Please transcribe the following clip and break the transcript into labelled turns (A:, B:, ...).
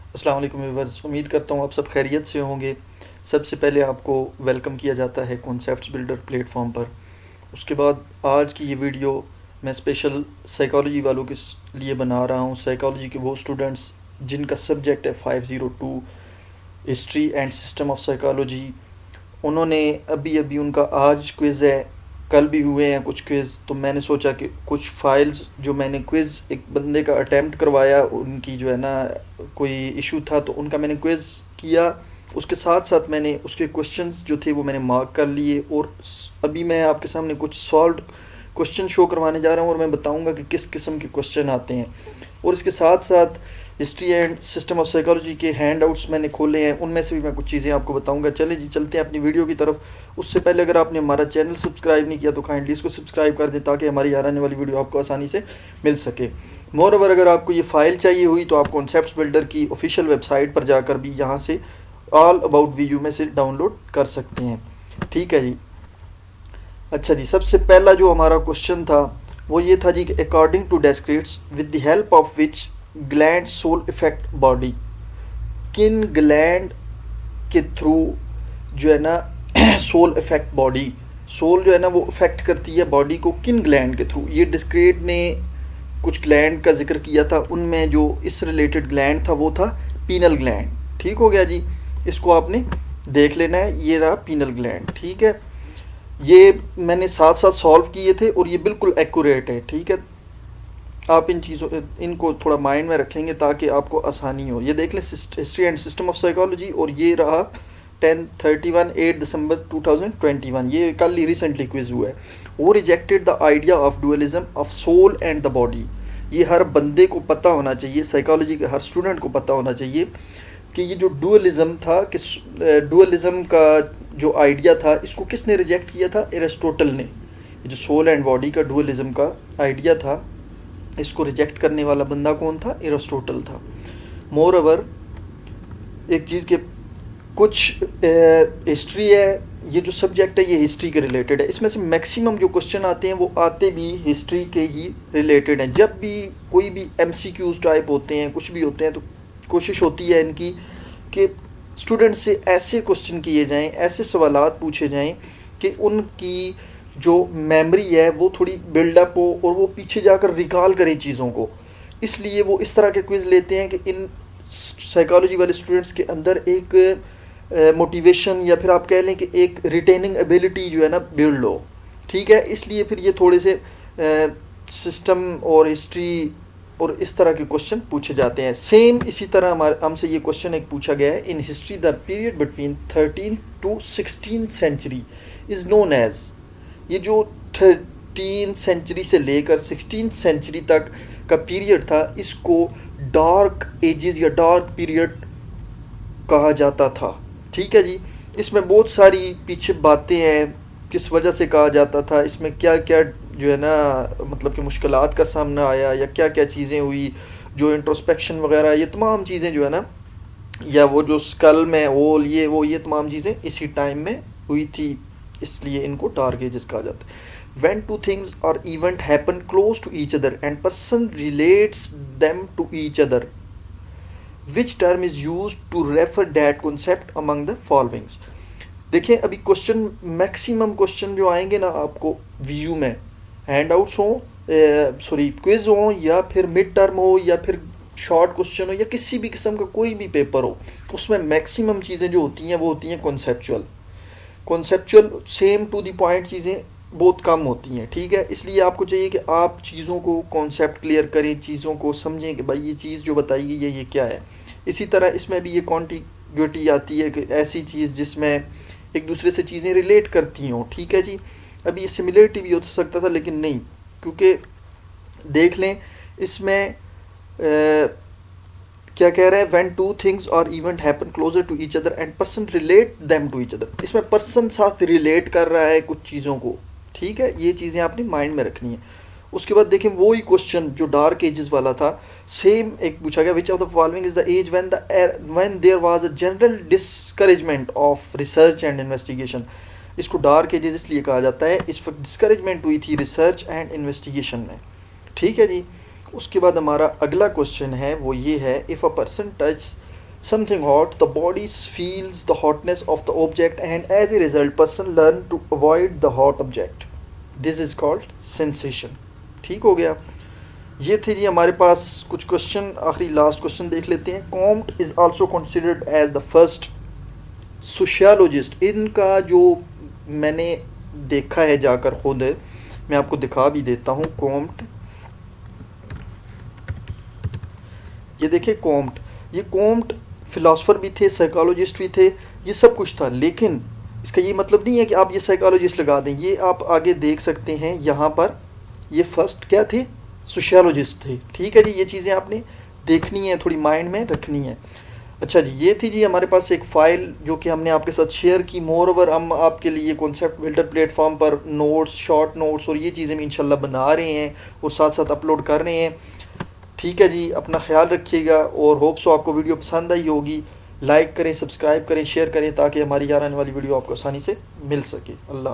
A: अस्सलाम वालेकुम व्यूअर्स, उम्मीद करता हूँ आप सब खैरियत से होंगे। सबसे पहले आपको वेलकम किया जाता है कॉन्सेप्ट्स बिल्डर प्लेटफॉर्म पर। उसके बाद आज की ये वीडियो मैं स्पेशल साइकोलॉजी वालों के लिए बना रहा हूँ। साइकोलॉजी के वो स्टूडेंट्स जिनका सब्जेक्ट है 502 history and system of psychology. उन्होंने अभी अभी उनका आज क्विज़ है, कल भी हुए हैं कुछ क्विज़। तो मैंने सोचा कि कुछ फाइल्स जो मैंने क्विज़ एक बंदे का अटेम्प्ट करवाया, उनकी जो है ना कोई इशू था तो उनका मैंने क्विज़ किया। उसके साथ साथ मैंने उसके क्वेश्चंस जो थे वो मैंने मार्क कर लिए और अभी मैं आपके सामने कुछ सॉल्व क्वेश्चन शो करवाने जा रहा हूँ और मैं बताऊँगा कि किस किस्म के क्वेश्चन आते हैं। और इसके साथ साथ history and system of psychology के हैंड आउट्स मैंने खोले हैं, उनमें से भी मैं कुछ चीज़ें आपको बताऊंगा। चले जी चलते हैं अपनी वीडियो की तरफ। उससे पहले अगर आपने हमारा चैनल सब्सक्राइब नहीं किया तो काइंडली इसको सब्सक्राइब कर दें ताकि हमारी आने वाली वीडियो आपको आसानी से मिल सके। मोर ओवर अगर आपको ये फ़ाइल चाहिए हुई तो आप कॉन्सेप्ट्स बिल्डर की ऑफिशियल वेबसाइट पर जाकर भी यहाँ से ऑल अबाउट वीयू में से डाउनलोड कर सकते हैं। ठीक है जी। अच्छा जी, सबसे पहला जो हमारा क्वेश्चन था वो ये था जी कि according to Descartes with the help of which gland soul effect body. किन ग्लैंड के थ्रू जो है ना सोल इफेक्ट बॉडी, सोल जो है ना वो इफेक्ट करती है बॉडी को, किन ग्लैंड के थ्रू। ये डिस्क्रिट ने कुछ ग्लैंड का जिक्र किया था, उनमें जो इस रिलेटेड ग्लैंड था वो था पीनल ग्लैंड। ठीक हो गया जी, इसको आपने देख लेना है। ये रहा पीनल ग्लैंड। ठीक है, ये मैंने साथ साथ सॉल्व किए थे और ये बिल्कुल एक्यूरेट है। ठीक है, आप इन चीज़ों इनको थोड़ा माइंड में रखेंगे ताकि आपको आसानी हो। ये देख लें history and system of psychology, और ये रहा 1031 8 दिसंबर 2021। ये कल ही रिसेंटली क्विज हुआ है। वो rejected the idea of dualism of soul and the body. ये हर बंदे को पता होना चाहिए, साइकोलॉजी के हर स्टूडेंट को पता होना चाहिए कि ये जो डुअलिज्म था, कि डुअलिज्म का जो आइडिया था इसको किसने रिजेक्ट किया था? एरिस्टोटल ने। ये जो सोल एंड बॉडी का डुअलिज्म का आइडिया था, इसको रिजेक्ट करने वाला बंदा कौन था? एरिस्टोटल था। मोर ओवर एक चीज़ के कुछ हिस्ट्री है, ये जो सब्जेक्ट है ये हिस्ट्री के रिलेटेड है। इसमें से मैक्सिमम जो क्वेश्चन आते हैं वो आते भी हिस्ट्री के ही रिलेटेड हैं। जब भी कोई भी एमसीक्यूज टाइप होते हैं, कुछ भी होते हैं, तो कोशिश होती है इनकी कि स्टूडेंट से ऐसे क्वेश्चन किए जाएं, ऐसे सवालात पूछे जाएं कि उनकी जो मेमोरी है वो थोड़ी बिल्डअप हो और वो पीछे जाकर रिकॉल करें चीज़ों को। इसलिए वो इस तरह के क्विज़ लेते हैं कि इन साइकोलॉजी वाले स्टूडेंट्स के अंदर एक मोटिवेशन या फिर आप कह लें कि एक रिटेनिंग एबिलिटी जो है ना बिल्ड हो। ठीक है, इसलिए फिर ये थोड़े से सिस्टम और हिस्ट्री और इस तरह के क्वेश्चन पूछे जाते हैं। सेम इसी तरह हमारे हमसे ये क्वेश्चन एक पूछा गया है, in history the period between 13 to 16 century is known as. ये जो 13 सेंचुरी से लेकर 16 सेंचुरी तक का पीरियड था, इसको डार्क एजेस या डार्क पीरियड कहा जाता था। ठीक है जी, इसमें बहुत सारी पीछे बातें हैं, किस वजह से कहा जाता था, इसमें क्या क्या जो है ना मतलब कि मुश्किलात का सामना आया या क्या क्या चीज़ें हुई, जो इंट्रोस्पेक्शन वगैरह, ये तमाम चीज़ें जो है ना, या वो जो स्कल में होल, ये तमाम चीज़ें इसी टाइम में हुई थी, इसलिए इनको डार्क एजेस कहा जाता है। When two things or event happen close to each other and person relates them to each other, which term is used to refer that concept among the followings? देखिए अभी क्वेश्चन, मैक्सिमम क्वेश्चन जो आएंगे ना आपको view में, hand outs हो, sorry quiz हो, या फिर मिड टर्म हो, या फिर शॉर्ट क्वेश्चन हो, या किसी भी किस्म का कोई भी पेपर हो, उसमें मैक्सिमम चीज़ें जो होती हैं वो होती हैं conceptual. Conceptual same to the point चीज़ें बहुत कम होती हैं। ठीक है, इसलिए आपको चाहिए कि आप चीज़ों को कॉन्सेप्ट क्लियर करें, चीज़ों को समझें कि भाई ये चीज़ जो बताई गई है ये क्या है। इसी तरह इसमें भी ये कॉन्टिग्यूटी आती है कि ऐसी चीज़ जिसमें एक दूसरे से चीज़ें रिलेट करती हों। ठीक है जी, अभी ये सिमिलरिटी भी हो सकता था लेकिन नहीं, क्योंकि देख लें इसमें क्या कह रहा है, व्हेन टू थिंग्स और event happen closer to each other and person relate them to each other. इसमें पर्सन साथ रिलेट कर रहा है कुछ चीज़ों को। ठीक है, ये चीज़ें आपने माइंड में रखनी है। उसके बाद देखें वो ही क्वेश्चन जो डार्क एजेस वाला था, सेम एक पूछा गया, which of the following is the age when there was a general discouragement of research and investigation. इसको डार्क एजेस इसलिए कहा जाता है, इस वक्त डिस्करेजमेंट हुई थी रिसर्च एंड इन्वेस्टिगेशन में। ठीक है जी। उसके बाद हमारा अगला क्वेश्चन है वो ये है, if a person touch something hot, the body feels the hotness of the object and as a result person learn to avoid the hot object. This is called sensation. ठीक हो गया। ये थे जी हमारे पास कुछ क्वेश्चन। आखिरी लास्ट क्वेश्चन देख लेते हैं। Comte is also considered as the first sociologist. इनका जो मैंने देखा है जाकर खुद, मैं आपको दिखा भी देता हूँ। कॉम्ट, ये देखिए कॉम्ट, ये कॉम्ट फिलोसफर भी थे, साइकोलॉजिस्ट भी थे, ये सब कुछ था। लेकिन इसका ये मतलब नहीं है कि आप ये साइकोलॉजिस्ट लगा दें। ये आप आगे देख सकते हैं यहाँ पर, ये फर्स्ट क्या थे, सोशियोलॉजिस्ट थे। ठीक है जी, ये चीज़ें आपने देखनी है, थोड़ी माइंड में रखनी है। अच्छा जी, ये थी जी हमारे पास एक फ़ाइल जो कि हमने आपके साथ शेयर की। मोर ओवर हम आपके लिए कॉन्सेप्ट बिल्डर प्लेटफॉर्म पर नोट्स, शॉर्ट नोट्स और ये चीज़ें भी इंशाल्लाह बना रहे हैं और साथ साथ अपलोड कर रहे हैं। ठीक है जी, अपना ख्याल रखिएगा और होप सो आपको वीडियो पसंद आई होगी। लाइक करें, सब्सक्राइब करें, शेयर करें ताकि हमारी आने वाली वीडियो आपको आसानी से मिल सके। अल्लाह।